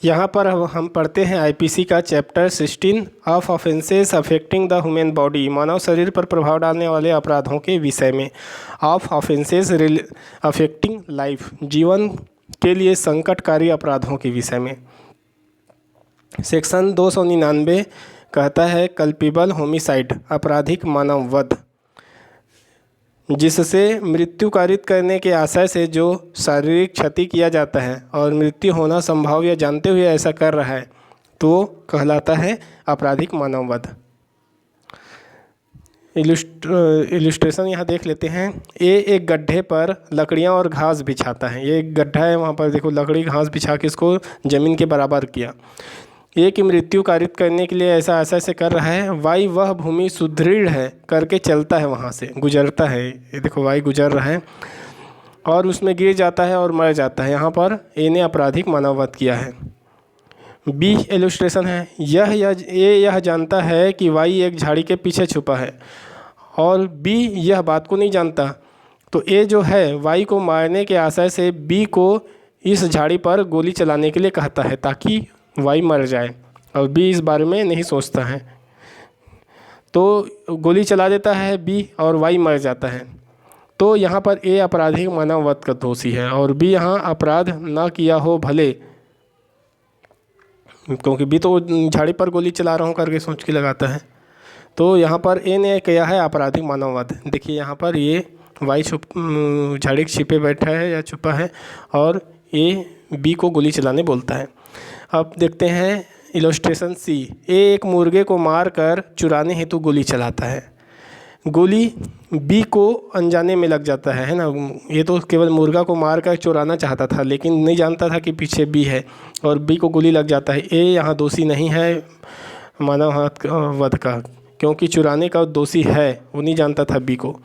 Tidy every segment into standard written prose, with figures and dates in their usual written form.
यहाँ पर हम पढ़ते हैं आईपीसी का chapter 16 of offences affecting the human body, मानव शरीर पर प्रभाव डालने वाले अपराधों के विषय में। ऑफ ऑफेंसेस अफेक्टिंग लाइफ, जीवन के लिए संकटकारी अपराधों के विषय में। सेक्शन 299 कहता है कल्पिबल होमिसाइड, आपराधिक मानव वध, जिससे मृत्यु कारित करने के आशय से जो शारीरिक क्षति किया जाता है और मृत्यु होना संभव या जानते हुए ऐसा कर रहा है तो कहलाता है आपराधिक मानव वध। इलस्ट्रेशन यहाँ देख लेते हैं। एक गड्ढे पर लकड़ियाँ और घास बिछाता है। ये एक गड्ढा है, वहाँ पर देखो लकड़ी घास बिछा के इसको ज़मीन के बराबर किया। ये कि मृत्यु कारित करने के लिए ऐसा आशय से कर रहा है। वाई वह भूमि सुदृढ़ है करके चलता है, वहाँ से गुजरता है। ये देखो वाई गुजर रहा है और उसमें गिर जाता है और मर जाता है। यहाँ पर ए ने आपराधिक मानव वध किया है। बी इलस्ट्रेशन है। यह जानता है कि वाई एक झाड़ी के पीछे छुपा है और बी यह बात को नहीं जानता, तो ए जो है वाई को मारने के आशय से बी को इस झाड़ी पर गोली चलाने के लिए कहता है ताकि वाई मर जाए, और बी इस बारे में नहीं सोचता है तो गोली चला देता है बी और वाई मर जाता है। तो यहाँ पर ए आपराधिक मानव वध का दोषी है और बी यहाँ अपराध ना किया हो भले, क्योंकि बी तो झाड़ी पर गोली चला रहा हूँ करके सोच के लगाता है। तो यहाँ पर ए ने किया है आपराधिक मानव वध। देखिए यहाँ पर ये वाई झाड़ी के छिपे बैठा है या छुपा है और ए बी को गोली चलाने बोलता है। अब देखते हैं इलस्ट्रेशन सी। ए एक मुर्गे को मार कर चुराने हेतु गोली चलाता है। गोली बी को अनजाने में लग जाता है ना। ये तो केवल मुर्गा को मार कर चुराना चाहता था लेकिन नहीं जानता था कि पीछे बी है और बी को गोली लग जाता है। ए यहाँ दोषी नहीं है मानव वध का, क्योंकि चुराने का दोषी है, वो नहीं जानता था बी को।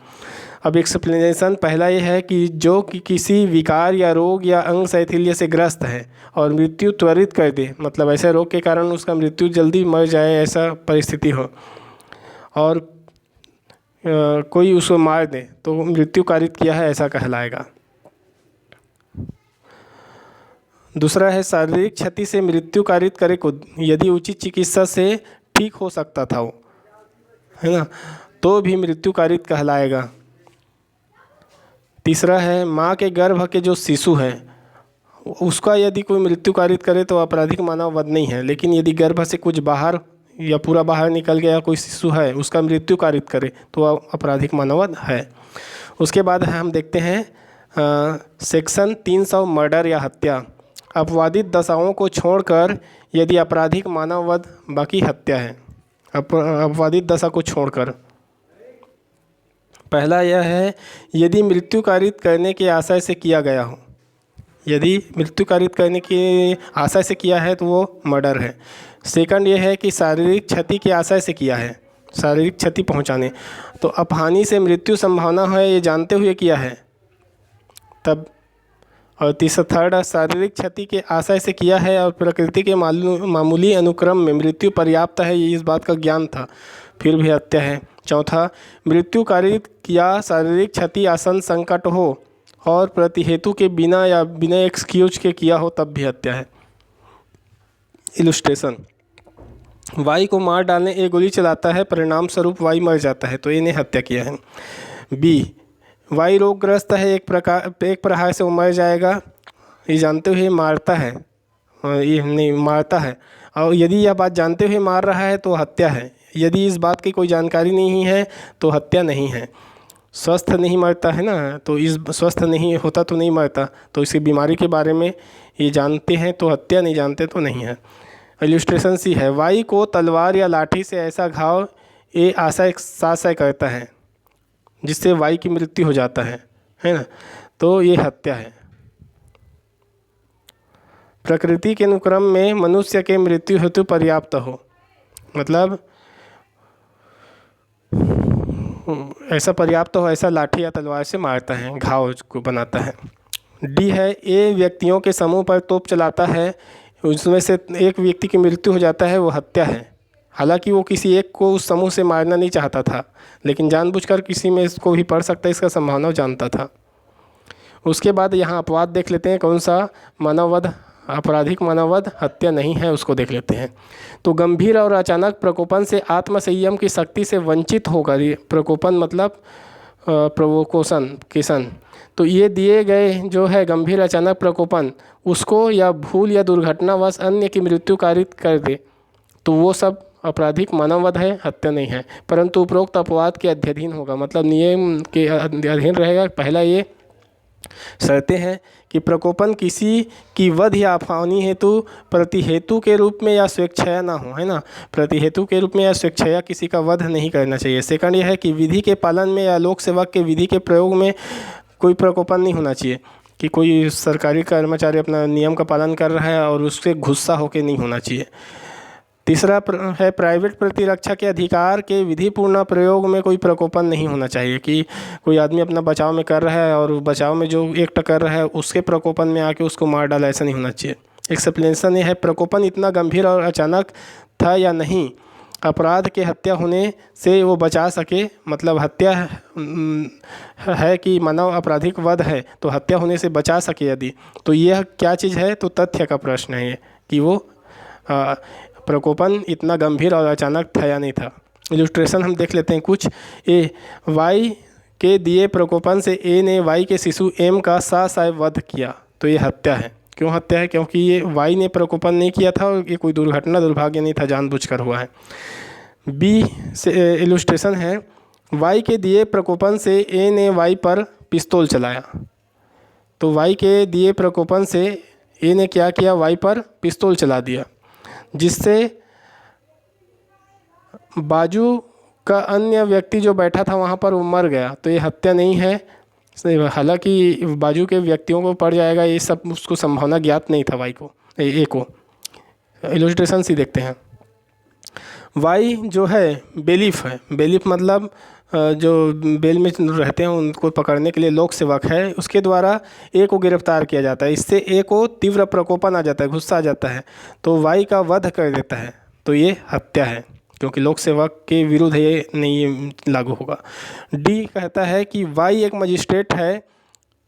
अब एक्सप्लेनेशन पहला ये है कि जो कि किसी विकार या रोग या अंग शैथिल्य से ग्रस्त है और मृत्यु त्वरित कर दे, मतलब ऐसे रोग के कारण उसका मृत्यु जल्दी मर जाए ऐसा परिस्थिति हो, और कोई उसको मार दे तो मृत्यु कारित किया है ऐसा कहलाएगा। दूसरा है शारीरिक क्षति से मृत्यु कारित करे को यदि उचित चिकित्सा से ठीक हो सकता था वो, है ना, तो भी मृत्यु कारित कहलाएगा। तीसरा है माँ के गर्भ के जो शिशु है उसका यदि कोई मृत्यु कारित करे तो आपराधिक मानव वध नहीं है, लेकिन यदि गर्भ से कुछ बाहर या पूरा बाहर निकल गया कोई शिशु है उसका मृत्यु कारित करे तो आपराधिक मानव वध है। उसके बाद हम देखते हैं सेक्शन 300 मर्डर या हत्या। अपवादित दशाओं को छोड़कर यदि आपराधिक मानव वध बाकी हत्या है। अपवादित दशा को छोड़कर पहला यह है यदि मृत्यु कारित करने के आशय से किया गया हो। यदि मृत्यु कारित करने के आशय से किया है तो वो मर्डर है। सेकंड ये है कि शारीरिक क्षति के आशय से किया है, शारीरिक क्षति पहुंचाने, तो अपहानि से मृत्यु संभावना है ये जानते हुए किया है तब। और तीसरा थर्ड शारीरिक क्षति के आशय से किया है और प्रकृति के मामूली अनुक्रम में मृत्यु पर्याप्त है ये इस बात का ज्ञान था फिर भी हत्या है। चौथा मृत्यु कारित या शारीरिक क्षति आसन संकट हो और प्रतिहेतु के बिना या बिना एक्सक्यूज के किया हो तब भी हत्या है। इलस्ट्रेशन। वाई को मार डालने ए गोली चलाता है, परिणाम स्वरूप वाई मर जाता है तो ए ने हत्या किया है। बी वाई रोगग्रस्त है, एक प्रहार से वो मर जाएगा ये जानते हुए मारता है, ये नहीं मारता है, और यदि यह बात जानते हुए मार रहा है तो हत्या है। यदि इस बात की कोई जानकारी नहीं है तो हत्या नहीं है। स्वस्थ नहीं मरता है ना, तो इस स्वस्थ नहीं होता तो नहीं मरता, तो इसकी बीमारी के बारे में ये जानते हैं तो हत्या, नहीं जानते तो नहीं है। इलस्ट्रेशन सी है। वाई को तलवार या लाठी से ऐसा घाव ए आशय करता है जिससे वाई की मृत्यु हो जाता है ना, तो ये हत्या है। प्रकृति के अनुक्रम में मनुष्य के मृत्यु हेतु पर्याप्त हो, मतलब ऐसा पर्याप्त हो, ऐसा लाठी या तलवार से मारता है, घाव को बनाता है। डी है ए व्यक्तियों के समूह पर तोप चलाता है, उसमें से एक व्यक्ति की मृत्यु हो जाता है, वो हत्या है। हालांकि वो किसी एक को उस समूह से मारना नहीं चाहता था लेकिन जानबूझकर किसी में इसको भी पड़ सकता है इसका संभावना जानता था। उसके बाद यहाँ अपवाद देख लेते हैं कौन सा मानव वध आपराधिक मानववध हत्या नहीं है, उसको देख लेते हैं। तो गंभीर और अचानक प्रकोपन से आत्मसंयम की शक्ति से वंचित होकर, ये प्रकोपन मतलब प्रोवोकेशन, तो ये दिए गए जो है गंभीर अचानक प्रकोपन उसको या भूल या दुर्घटनावश अन्य की मृत्यु कारित कर दे, तो वो सब आपराधिक मानववध है, हत्या नहीं है। परंतु उपरोक्त अपवाद के अध्ययन होगा, मतलब नियम के अधीन रहेगा। पहला ये शर्तें हैं कि प्रकोपन किसी की वध या हानि हेतु प्रतिहेतु के रूप में या स्वेच्छया ना हो, है ना, प्रतिहेतु के रूप में या स्वेच्छया किसी का वध नहीं करना चाहिए। सेकंड ये है कि विधि के पालन में या लोक सेवक के विधि के प्रयोग में कोई प्रकोपन नहीं होना चाहिए, कि कोई सरकारी कर्मचारी अपना नियम का पालन कर रहा है और उससे गुस्सा होकर नहीं होना चाहिए। तीसरा है प्राइवेट प्रतिरक्षा के अधिकार के विधिपूर्ण प्रयोग में कोई प्रकोपन नहीं होना चाहिए, कि कोई आदमी अपना बचाव में कर रहा है और बचाव में जो एक्ट कर रहा है उसके प्रकोपन में आके उसको मार डाला, ऐसा नहीं होना चाहिए। एक्सप्लेनेशन ये है प्रकोपन इतना गंभीर और अचानक था या नहीं अपराध के हत्या होने से वो बचा सके, मतलब हत्या है कि मानव आपराधिक वध है तो हत्या होने से बचा सके यदि, तो यह क्या चीज़ है, तो तथ्य का प्रश्न है ये कि वो प्रकोपन इतना गंभीर और अचानक था या नहीं था। इलस्ट्रेशन हम देख लेते हैं कुछ। ए वाई के दिए प्रकोपन से ए ने वाई के शिशु एम का साय वध किया, तो ये हत्या है। क्यों हत्या है, क्योंकि ये वाई ने प्रकोपन नहीं किया था और ये कोई दुर्घटना दुर्भाग्य नहीं था, जानबूझकर हुआ है। बी से इलस्ट्रेशन है वाई के दिए प्रकोपन से ए ने वाई पर पिस्तौल चलाया, तो वाई के दिए प्रकोपन से ए ने क्या किया, वाई पर पिस्तौल चला दिया, जिससे बाजू का अन्य व्यक्ति जो बैठा था वहाँ पर वो मर गया, तो ये हत्या नहीं है। हालांकि बाजू के व्यक्तियों को पड़ जाएगा ये सब, उसको संभावना ज्ञात नहीं था वाई को, ए को। इलस्ट्रेशन सी देखते हैं। वाई जो है बेलीफ है, बेलीफ मतलब जो बेल में रहते हैं उनको पकड़ने के लिए लोक सेवक है, उसके द्वारा ए को गिरफ्तार किया जाता है। इससे ए को तीव्र प्रकोपन आ जाता है, गुस्सा आ जाता है, तो वाई का वध कर देता है, तो ये हत्या है, क्योंकि लोक सेवक के विरुद्ध ये नहीं लागू होगा। डी कहता है कि वाई एक मजिस्ट्रेट है,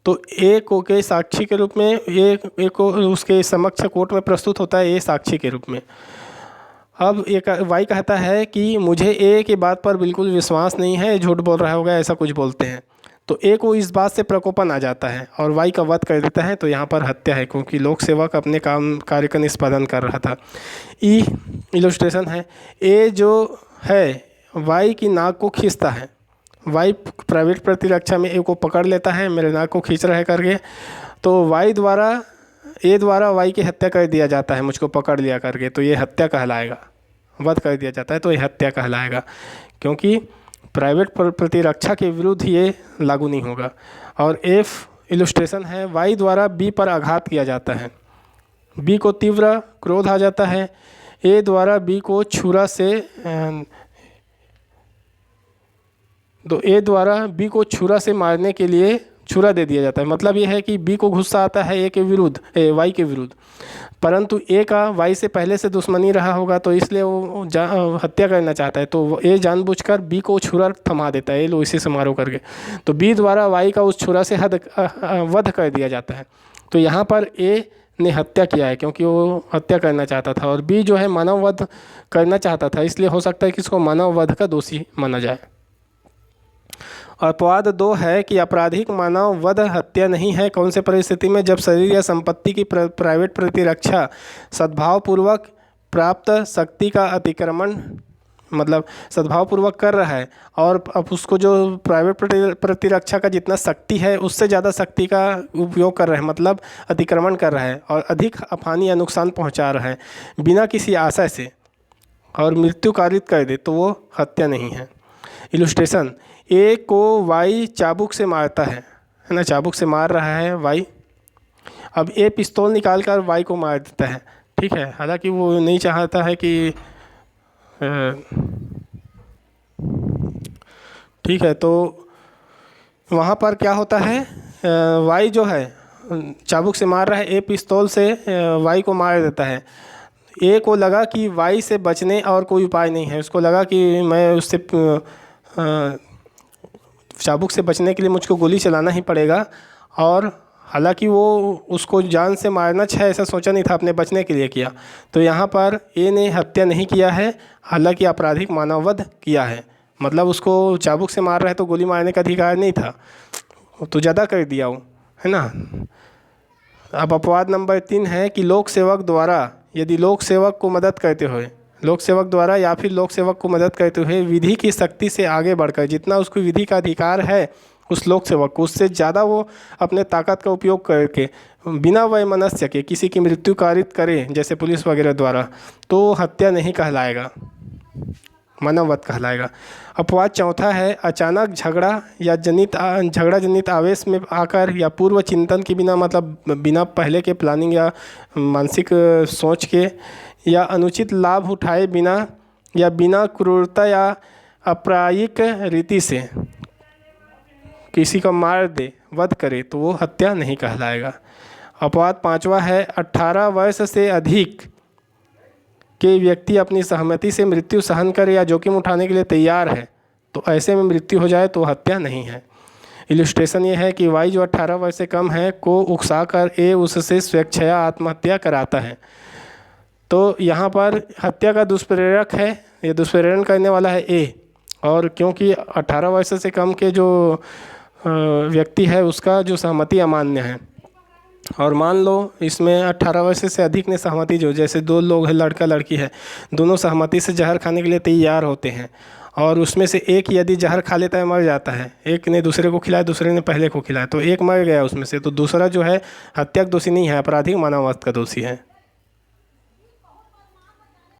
तो ए को के साक्षी के रूप में ए को उसके समक्ष कोर्ट में प्रस्तुत होता है, ए साक्षी के रूप में। अब एक वाई कहता है कि मुझे ए की बात पर बिल्कुल विश्वास नहीं है, झूठ बोल रहा होगा, ऐसा कुछ बोलते हैं, तो ए को इस बात से प्रकोपन आ जाता है और वाई का वध कर देता है, तो यहाँ पर हत्या है, क्योंकि लोक सेवक अपने कार्य का निष्पादन कर रहा था। ई इलस्ट्रेशन है ए जो है वाई की नाक को खींचता है, वाई प्राइवेट प्रतिरक्षा में ए को पकड़ लेता है, मेरे नाक को खींच रहा है करके, तो वाई द्वारा ए द्वारा वाई की हत्या कर दिया जाता है, मुझको पकड़ लिया करके, तो ये हत्या कहलाएगा, वध कर दिया जाता है तो ये हत्या कहलाएगा, क्योंकि प्राइवेट प्रतिरक्षा के विरुद्ध ये लागू नहीं होगा। और एफ इलस्ट्रेशन है वाई द्वारा बी पर आघात किया जाता है, बी को तीव्र क्रोध आ जाता है, ए द्वारा बी को छुरा से तो ए द्वारा बी को छुरा से मारने के लिए छुरा दे दिया जाता है। मतलब ये है कि बी को गुस्सा आता है ए के विरुद्ध, वाई के विरुद्ध, परंतु ए का वाई से पहले से दुश्मनी रहा होगा, तो इसलिए वो हत्या करना चाहता है, तो ए जानबूझकर बी को छुरा थमा देता है, लो इसी से मारो करके, तो बी द्वारा वाई का उस छुरा से वध कर दिया जाता है। तो यहाँ पर ए ने हत्या किया है क्योंकि वो हत्या करना चाहता था, और बी जो है मानव वध करना चाहता था, इसलिए हो सकता है कि इसको मानव वध का दोषी माना जाए। अपवाद 2 है कि आपराधिक मानव वध हत्या नहीं है, कौन से परिस्थिति में, जब शरीर या संपत्ति की प्राइवेट प्रतिरक्षा सद्भावपूर्वक प्राप्त शक्ति का अतिक्रमण, मतलब सद्भावपूर्वक कर रहा है और अब उसको जो प्राइवेट प्रतिरक्षा का जितना शक्ति है उससे ज़्यादा शक्ति का उपयोग कर रहा है, मतलब अतिक्रमण कर रहा है और अधिक हानि या नुकसान पहुंचा रहा है बिना किसी आशय से और मृत्यु कारित कर दे, तो वो हत्या नहीं है। इलस्ट्रेशन ए को वाई चाबुक से मारता है ना, चाबुक से मार रहा है वाई, अब ए पिस्तौल निकाल कर वाई को मार देता है, ठीक है, हालांकि वो नहीं चाहता है कि ठीक है, तो वहाँ पर क्या होता है, वाई जो है चाबुक से मार रहा है, ए पिस्तौल से वाई को मार देता है। ए को लगा कि वाई से बचने और कोई उपाय नहीं है, उसको लगा कि मैं उससे चाबुक से बचने के लिए मुझको गोली चलाना ही पड़ेगा और हालांकि वो उसको जान से मारना चाहे ऐसा सोचा नहीं था, अपने बचने के लिए किया। तो यहाँ पर ए ने हत्या नहीं किया है, हालांकि आपराधिक मानववध किया है। मतलब उसको चाबुक से मार रहा है तो गोली मारने का अधिकार नहीं था, तो ज़्यादा कर दिया वो, है ना। अब अपवाद नंबर 3 है कि लोक सेवक द्वारा, यदि लोक सेवक को मदद करते हुए, लोक सेवक द्वारा या फिर लोक सेवक को मदद करते हुए विधि की शक्ति से आगे बढ़कर, जितना उसको विधि का अधिकार है उस लोक सेवक को, उससे ज़्यादा वो अपने ताकत का उपयोग करके बिना वैमनस्य के किसी की मृत्यु कारित करे, जैसे पुलिस वगैरह द्वारा, तो हत्या नहीं कहलाएगा, मानववध कहलाएगा। अपवाद चौथा है अचानक झगड़ा या झगड़ा जनित आवेश में आकर या पूर्व चिंतन के बिना, मतलब बिना पहले के प्लानिंग या मानसिक सोच के, या अनुचित लाभ उठाए बिना, या बिना क्रूरता या अप्रायिक रीति से किसी को मार दे, वध करे, तो वो हत्या नहीं कहलाएगा। अपवाद पांचवा है 18 वर्ष से अधिक के व्यक्ति अपनी सहमति से मृत्यु सहन करे या जोखिम उठाने के लिए तैयार है, तो ऐसे में मृत्यु हो जाए तो हत्या नहीं है। इलस्ट्रेशन ये है कि वाई जो 18 वर्ष से कम है को उकसाकर ए उससे स्वेच्छया आत्महत्या कराता है। तो यहाँ पर हत्या का दुष्प्रेरक है, ये दुष्प्रेरण करने वाला है ए, और क्योंकि 18 वर्ष से कम के जो व्यक्ति है उसका जो सहमति अमान्य है, और मान लो इसमें 18 वर्ष से अधिक ने सहमति, जो जैसे 2 लोग हैं, लड़का लड़की है, दोनों सहमति से जहर खाने के लिए तैयार होते हैं, और उसमें से एक यदि जहर खा लेता है मर जाता है, एक ने दूसरे को खिलाया, दूसरे ने पहले को खिलाया, तो एक मर गया उसमें से, तो दूसरा जो है हत्या का दोषी नहीं है, आपराधिक मानववध का दोषी है।